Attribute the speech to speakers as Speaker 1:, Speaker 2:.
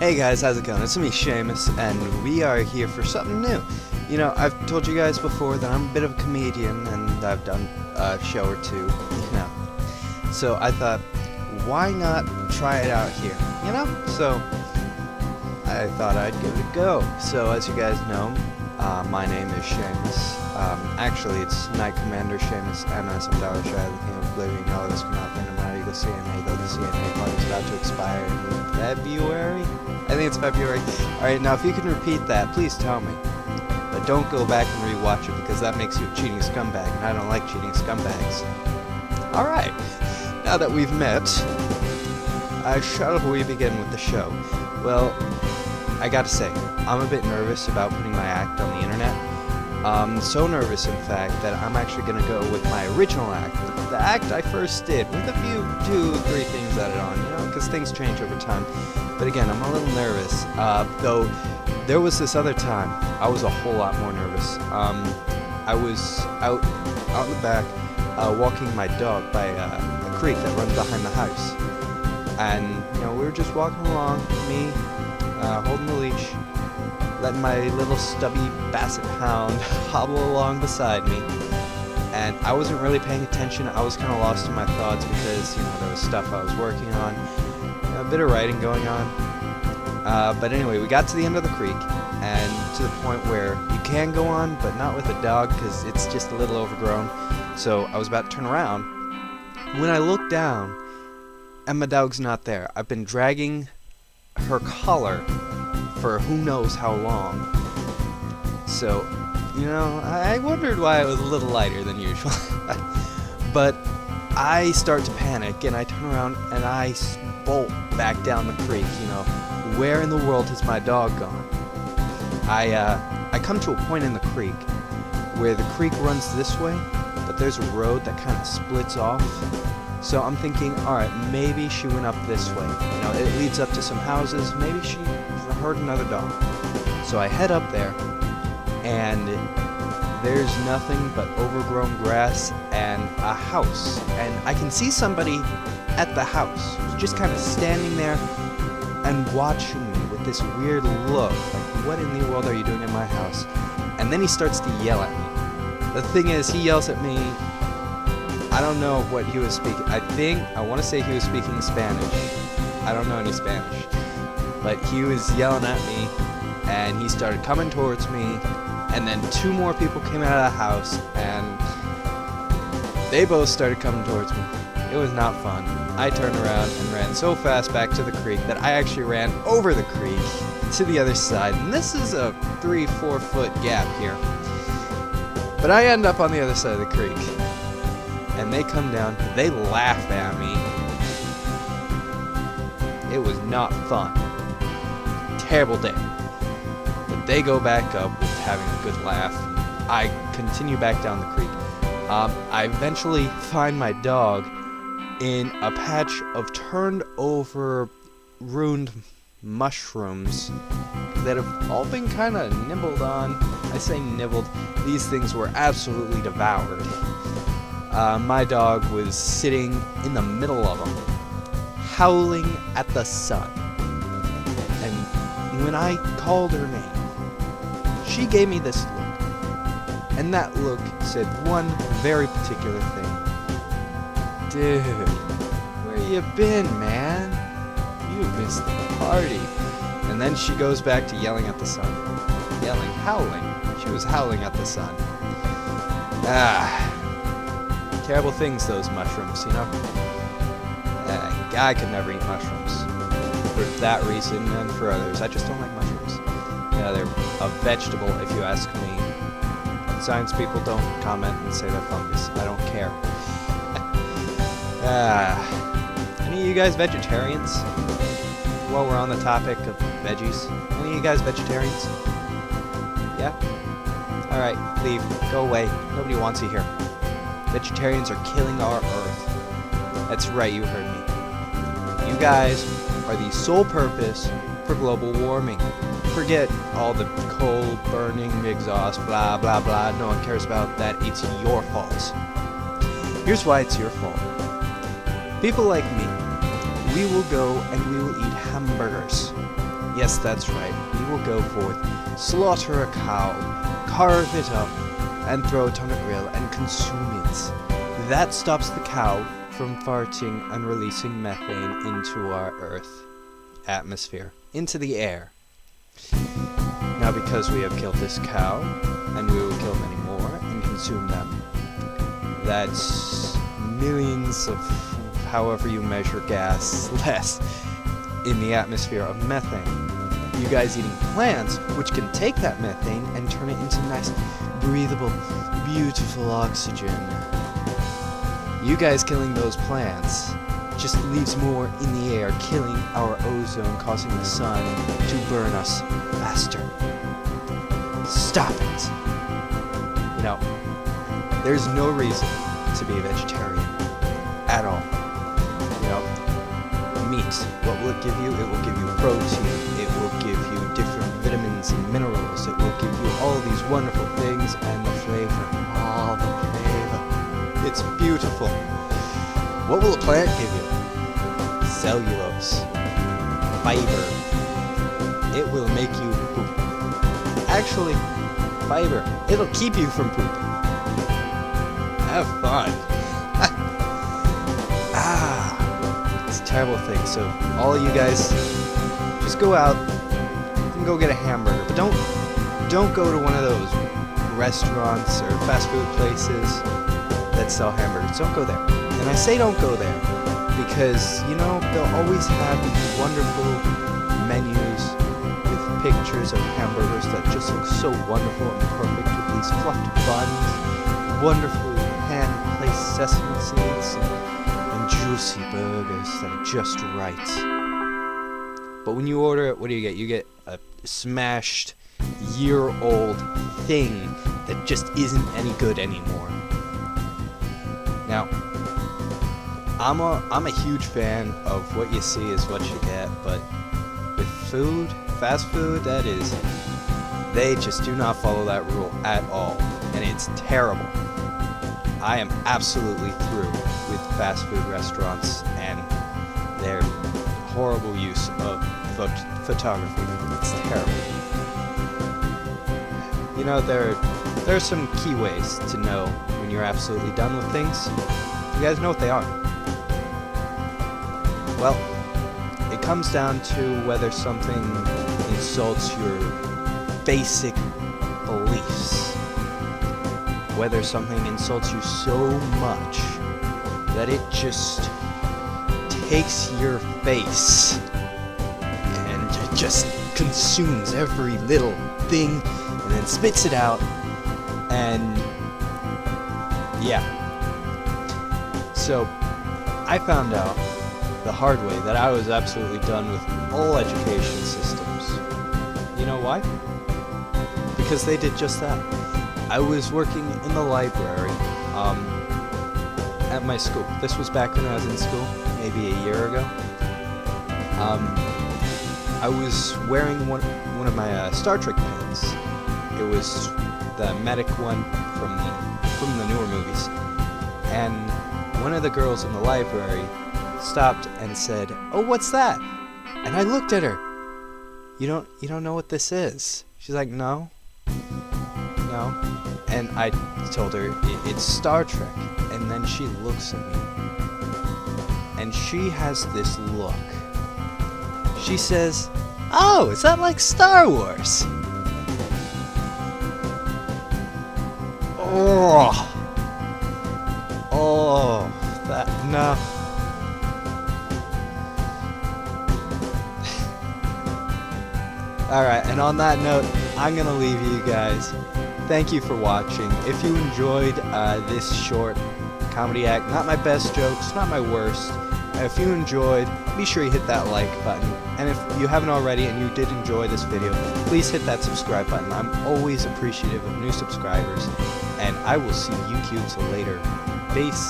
Speaker 1: Hey guys, how's it going? It's me, Seamus, and we are here for something new. You know, I've told you guys before that I'm a bit of a comedian, and I've done a show or two, you know. So I thought, why not try it out here, you know? So I thought I'd give it a go. So as you guys know, my name is Seamus. Actually, it's Knight Commander Seamus MS. I'm Dollar Shy, the King of Oblivion. All of this come out in Mario Eagle CNA, though the CNA part is about to expire in February? I think it's February. Alright, now if you can repeat that, please tell me. But don't go back and rewatch it, because that makes you a cheating scumbag, and I don't like cheating scumbags. Alright, now that we've met, shall we begin with the show? Well, I gotta say, I'm a bit nervous about putting my act on the internet. So nervous, in fact, that I'm actually gonna go with my original act, the act I first did, with a few, 2-3 things added on, you know, because things change over time. But again, I'm a little nervous, though there was this other time, I was a whole lot more nervous. I was out in the back, walking my dog by a creek that runs behind the house. And, you know, we were just walking along, me, holding the leash, letting my little stubby basset hound hobble along beside me. And I wasn't really paying attention. I was kind of lost in my thoughts because, you know, there was stuff I was working on, a bit of writing going on. But anyway, we got to the end of the creek, and to the point where you can go on, but not with a dog because it's just a little overgrown. So I was about to turn around when I looked down, and my dog's not there. I've been dragging her collar for who knows how long. So, you know, I wondered why it was a little lighter than usual. But I start to panic, and I turn around and I bolt back down the creek. You know, where in the world has my dog gone? I come to a point in the creek where the creek runs this way, but there's a road that kind of splits off. So I'm thinking, alright, maybe she went up this way. You know, it leads up to some houses. Maybe she heard another dog. So I head up there, and there's nothing but overgrown grass and a house. And I can see somebody at the house, just kind of standing there and watching me with this weird look. Like, what in the world are you doing in my house? And then he starts to yell at me. The thing is, he yells at me. I don't know what he was speaking. I want to say he was speaking Spanish. I don't know any Spanish. But he was yelling at me, and he started coming towards me, and then 2 more people came out of the house, and they both started coming towards me. It was not fun. I turned around and ran so fast back to the creek that I actually ran over the creek to the other side, and this is a 3-4 foot gap here. But I end up on the other side of the creek. And they come down, they laugh at me. It was not fun. Terrible day. But they go back up with having a good laugh. I continue back down the creek. I eventually find my dog in a patch of turned over, ruined mushrooms that have all been kind of nibbled on. I say nibbled. These things were absolutely devoured. My dog was sitting in the middle of them, howling at the sun. And when I called her name, she gave me this look. And that look said one very particular thing. Dude, where you been, man? You missed the party. And then she goes back to yelling at the sun. Yelling, howling. She was howling at the sun. Terrible things, those mushrooms, you know? I could never eat mushrooms. For that reason and for others. I just don't like mushrooms. Yeah, they're a vegetable, if you ask me. Science people don't comment and say they're fungus. I don't care. Any of you guys vegetarians? While we're on the topic of veggies. Any of you guys vegetarians? Yeah? Alright, leave. Go away. Nobody wants you here. Vegetarians are killing our Earth. That's right, you heard me. You guys are the sole purpose for global warming. Forget all the coal, burning, exhaust, blah, blah, blah. No one cares about that. It's your fault. Here's why it's your fault. People like me, we will go and we will eat hamburgers. Yes, that's right. We will go forth, slaughter a cow, carve it up, and throw it on a grill and consume it. That stops the cow from farting and releasing methane into our Earth atmosphere, into the air. Now, because we have killed this cow, and we will kill many more and consume them, that's millions of however you measure gas less in the atmosphere of methane. You guys eating plants, which can take that methane and turn it into nice, breathable, beautiful oxygen. You guys killing those plants just leaves more in the air, killing our ozone, causing the sun to burn us faster. Stop it! You know, there's no reason to be a vegetarian at all. You know, meat, what will it give you? It will give you protein, it will give you different vitamins and minerals, it will give you all these wonderful things, and the flavor. Oh, the flavor. It's beautiful. What will a plant give you? Cellulose. Fiber. It will make you poop. Actually, fiber. It'll keep you from pooping. Have fun. It's a terrible thing. So all you guys, just go out and go get a hamburger. But don't go to one of those restaurants or fast food places that sell hamburgers. Don't go there. And I say don't go there because, you know, they'll always have these wonderful menus with pictures of hamburgers that just look so wonderful and perfect with these fluffed buns, wonderfully hand-placed sesame seeds, and juicy burgers that are just right. But when you order it, what do you get? You get a smashed, year-old thing that just isn't any good anymore. Now, I'm a huge fan of what you see is what you get, but with food, fast food, that is, they just do not follow that rule at all, and it's terrible. I am absolutely through with fast food restaurants and their horrible use of photography. It's terrible. You know, there are some key ways to know when you're absolutely done with things. You guys know what they are. Well, it comes down to whether something insults your basic beliefs. Whether something insults you so much that it just takes your face and it just consumes every little thing and then spits it out, and yeah. So I found out the hard way that I was absolutely done with all education systems. You know why? Because they did just that. I was working in the library at my school. This was back when I was in school, maybe a year ago. I was wearing one of my Star Trek pins. It was the medic one from the newer movies. And one of the girls in the library stopped and said, "Oh, what's that?" And I looked at her. You don't know what this is?" She's like, No. And I told her, it's Star Trek. And then she looks at me. And she has this look. She says, "Oh, is that like Star Wars?" Oh, that, no. Alright, and on that note, I'm gonna leave you guys. Thank you for watching. If you enjoyed this short comedy act, not my best jokes, not my worst. If you enjoyed, be sure you hit that like button. And if you haven't already and you did enjoy this video, please hit that subscribe button. I'm always appreciative of new subscribers. And I will see you cubes later. Peace.